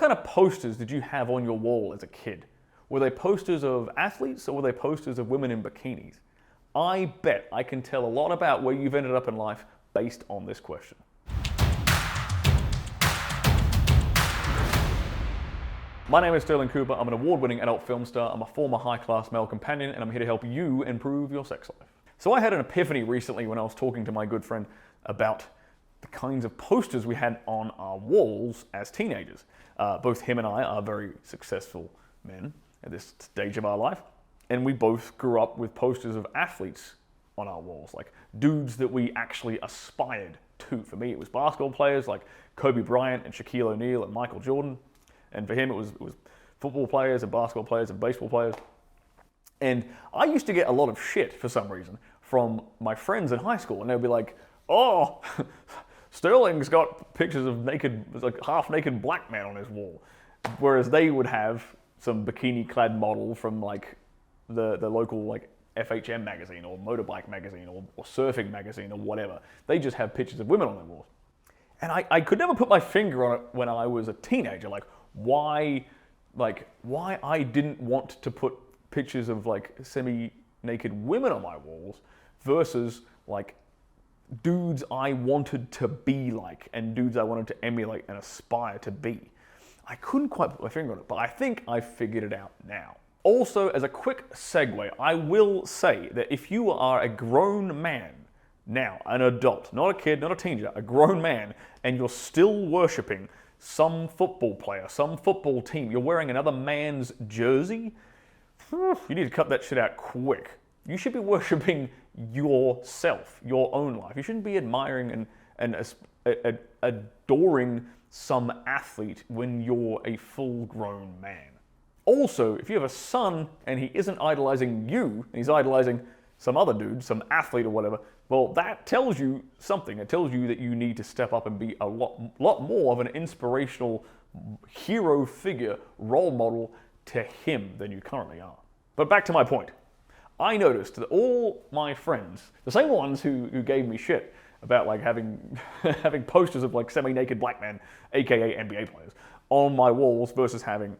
kind of posters did you have on your wall as a kid? Were they posters of athletes or were they posters of women in bikinis? I bet I can tell a lot about where you've ended up in life based on this question. My name is Stirling Cooper. I'm an award-winning adult film star. I'm a former high-class male companion, and I'm here to help you improve your sex life. So I had an epiphany recently when I was talking to my good friend about the kinds of posters we had on our walls as teenagers. Both him and I are very successful men at this stage of our life, and we both grew up with posters of athletes on our walls, like dudes that we actually aspired to. For me, it was basketball players like Kobe Bryant and Shaquille O'Neal and Michael Jordan. And for him, it was football players and basketball players and baseball players. And I used to get a lot of shit for some reason from my friends in high school. And they'd be like, oh, Sterling's got pictures of naked, like half-naked black men on his wall. Whereas they would have some bikini-clad model from like the local like FHM magazine or motorbike magazine or surfing magazine or whatever. They just have pictures of women on their walls. And I could never put my finger on it when I was a teenager. Like why I didn't want to put pictures of like semi-naked women on my walls versus like dudes I wanted to be like and dudes I wanted to emulate and aspire to be. I couldn't quite put my finger on it, but I think I figured it out now. Also, as a quick segue, I will say that if you are a grown man now, an adult, not a kid, not a teenager, a grown man, and you're still worshipping some football player, some football team, you're wearing another man's jersey, you need to cut that shit out quick. You should be worshipping yourself, your own life. You shouldn't be admiring and adoring some athlete when you're a full-grown man. Also, if you have a son and he isn't idolizing you, and he's idolizing some other dude, some athlete or whatever, well, that tells you something. It tells you that you need to step up and be a lot more of an inspirational hero figure, role model to him than you currently are. But back to my point. I noticed that all my friends, the same ones who gave me shit about like having having posters of like semi-naked black men, aka NBA players, on my walls versus having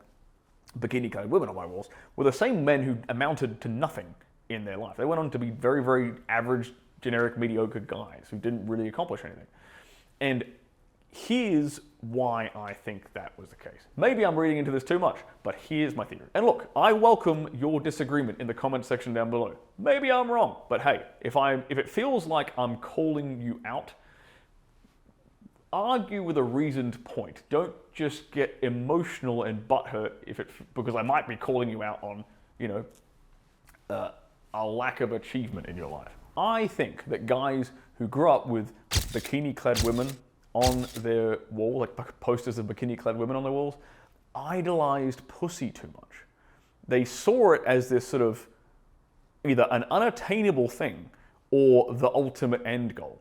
bikini-clad women on my walls, were the same men who amounted to nothing in their life. They went on to be very, very average, generic, mediocre guys who didn't really accomplish anything. And here's why I think that was the case. Maybe I'm reading into this too much, but here's my theory. And look, I welcome your disagreement in the comment section down below. Maybe I'm wrong, but hey, if it feels like I'm calling you out, argue with a reasoned point. Don't just get emotional and butthurt because I might be calling you out on, a lack of achievement in your life. I think that guys who grew up with bikini-clad women on their wall, like posters of bikini-clad women on their walls, idolized pussy too much. They saw it as this sort of either an unattainable thing or the ultimate end goal,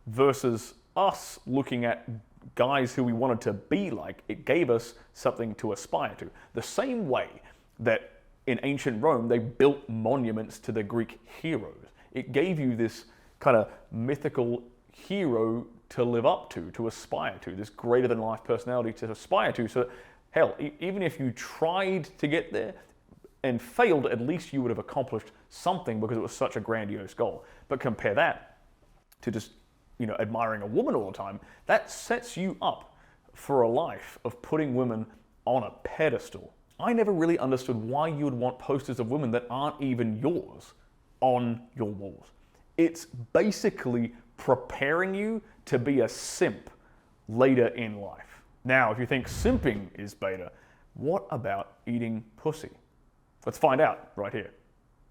versus us looking at guys who we wanted to be like. It gave us something to aspire to. The same way that in ancient Rome, they built monuments to the Greek heroes. It gave you this kind of mythical hero to live up to aspire to, this greater-than-life personality to aspire to. So, hell, even if you tried to get there and failed, at least you would have accomplished something because it was such a grandiose goal. But compare that to just, admiring a woman all the time. That sets you up for a life of putting women on a pedestal. I never really understood why you would want posters of women that aren't even yours on your walls. It's basically preparing you to be a simp later in life. Now, if you think simping is beta, what about eating pussy? Let's find out right here.